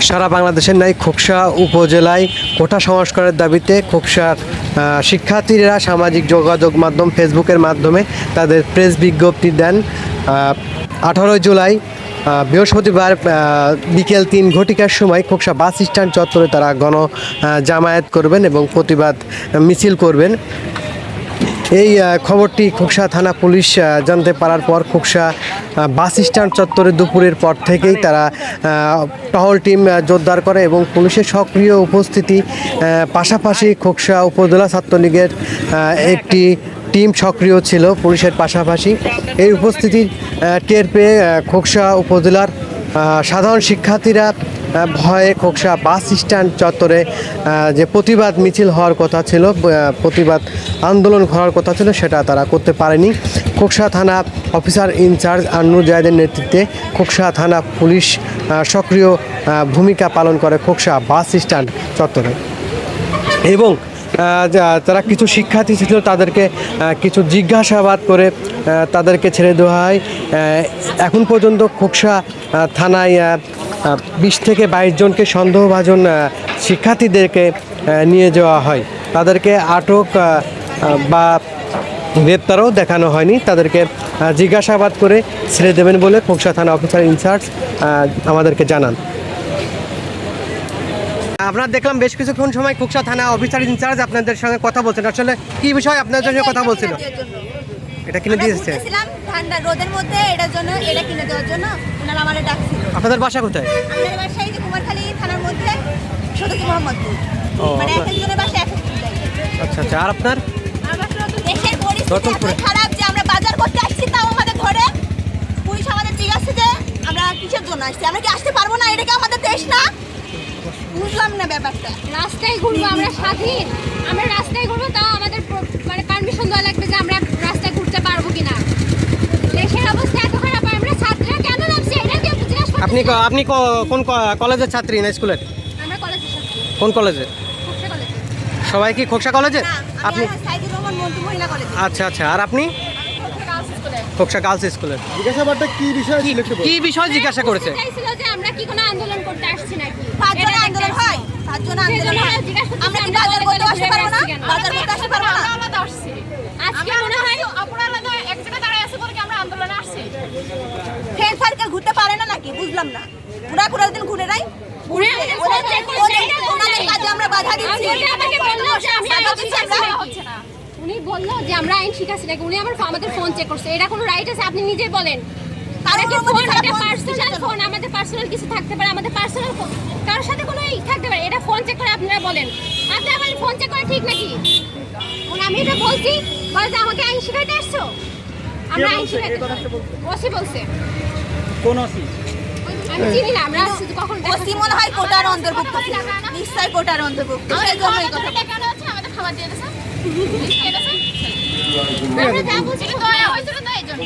সারা বাংলাদেশের ন্যায় খোকসা উপজেলায় কোটা সংস্কারের দাবিতে খোকসার শিক্ষার্থীরা সামাজিক যোগাযোগ মাধ্যম ফেসবুকের মাধ্যমে তাদের প্রেস বিজ্ঞপ্তি দেন। 18 জুলাই বৃহস্পতিবার বিকেল 3 ঘটিকার সময় খোকসা বাস স্ট্যান্ড চত্বরে তারা জামায়াত করবেন এবং প্রতিবাদ মিছিল করবেন। এই খবরটি খোকসা থানা পুলিশ জানতে পারার পর খোকসা বাস স্ট্যান্ড চত্বরে দুপুরের পর থেকেই তারা টহল টিম জোরদার করে এবং পুলিশের সক্রিয় উপস্থিতি, পাশাপাশি খোকসা উপজেলা ছাত্রলীগের একটি টিম সক্রিয় ছিল পুলিশের পাশাপাশি। এই উপস্থিতির টের পেয়ে খোকসা উপজেলার সাধারণ শিক্ষার্থীরা ভয়ে খোকসা বাস স্ট্যান্ড চত্বরে যে প্রতিবাদ মিছিল হওয়ার কথা ছিল, প্রতিবাদ আন্দোলন হওয়ার কথা ছিল, সেটা তারা করতে পারেনি। খোকসা থানা অফিসার ইনচার্জ আন্নু জায়েদের নেতৃত্বে খোকসা থানা পুলিশ সক্রিয় ভূমিকা পালন করে খোকসা বাস স্ট্যান্ড চত্বরে এবং তারা কিছু শিক্ষার্থী ছিল তাদেরকে কিছু জিজ্ঞাসাবাদ করে তাদেরকে ছেড়ে দেওয়া হয়। এখন পর্যন্ত খোকসা থানায় 20 থেকে 22 জনকে সন্দেহভাজন শিক্ষার্থীদেরকে নিয়ে যাওয়া হয়। তাদেরকে আটক বা গ্রেপ্তারও দেখানো হয়নি, তাদেরকে জিজ্ঞাসাবাদ করে ছেড়ে দেবেন বলে খোকসা থানা অফিসার ইনচার্জ আমাদেরকে জানান। আপনারা দেখলাম বেশ কিছুক্ষণ সময় খোকসা থানা অফিসার ইনচার্জ আপনাদের সঙ্গে কথা বলছেন। আসলে কি বিষয় আপনাদের সঙ্গে কথা বলছিল? এটা কিনে দিয়েছে ঠান্ডা রোদের মধ্যে, এটার জন্য এটা কিনে দেওয়ার জন্য ওনারা আমাদের ডাকছিল। আপনাদের বাসা কোথায়? আমাদের বাসা এই যে কুমারখালী থানার মধ্যে সদরজি মোহাম্মদপুর। মানে একজনের বাসা এক জায়গায়। আচ্ছা আচ্ছা। আর আপনার? দেশের পরিস্থিতি এত খারাপ যে আমরা বাজার করতে আসছি, তাও আমাদের ধরে পুলিশ আমাদের জিজ্ঞাসা যে আমরা কিসের জন্য আসছি, আমরা কি আসতে পারবো না? এটা কি আমাদের দেশ না? বুঝলাম না ব্যাপারটা। রাস্তায় ঘুরবো, আমরা স্বাধীন, আমরা রাস্তায় ঘুরবো, তাও আমাদের মানে পারমিশন দেওয়া লাগবে যে আমরা রাস্তায় ঘুরতে পারবো কিনা। দেশের অবস্থা এত খারাপ, আমরা ছাত্ররা কেন নামছি এটা কি জিজ্ঞাসা? আপনি কোন কলেজের ছাত্রী না স্কুলের? আমরা কলেজের ছাত্রী। কোন কলেজে? খোকসা কলেজে। সবাই কি খোকসা কলেজে? আপনি সাইদুর রহমান মন্টু মহিলা কলেজে। আচ্ছা আচ্ছা। আর আপনি? খোকসা গার্লস স্কুলের। জিজ্ঞাসাবাদটা কি বিষয় ছিল? কি বিষয় জিজ্ঞাসা করেছে? চাইছিল যে আমরা কি কোনো আন্দোলন করতে আসছি নাকি? 5 জন আন্দোলন হয়, 5 জন আন্দোলন হয়। আমরা কি বাজার করতে আসতে পারবো না? বাজার করতে আসতে পারবো না? আলাদা আসছি। আজকে মনে হয় আপনারা আলাদা এক জায়গায় দাঁড়ায় আছে বলে কি আমরা আন্দোলনে আসছি? ফ্রেন্ড সার্কেল ঘুরতে পারে না নাকি? বুঝলাম না। পুরা দিন ঘুরে নাই। ঘুরে ওনাদের কাজে আমরা বাধা দিচ্ছি। আমাকে বললো যে আমি হচ্ছে না। উনি বললো যে আমরা আইন শিখাচ্ছি নাকি? উনি আমাদের ফোন চেক করছে। এটা কোনো রাইট আছে? আপনি নিজেই বলেন। পার্সোনাল ফোন, আমাদের পার্সোনাল কিছু থাকতে পারে, আমাদের পার্সোনাল ফোন কারোর সাথে কোনো থাকতে পারে। এটা ফোন চেক করে আপনারা বলেন, আপনারা বলেন ফোন চেক করা ঠিক নাকি? আমি এটা বলছি, বলে যে আমাকে আইন শিখাইতে আসছো? আমরা আইন শিখাইতে ওসি বলছে। কোন ওসি? আমি চিনি না, আমরা কখন ওসি মনে হয় কোটার অন্তর্ভুক্ত, নিশ্চয় কোটার অন্তর্ভুক্ত। সেই জন্য এই কথা আমাদের খাবার দিয়ে দিয়েছে। আমরা যা বলছি তো এই জন্য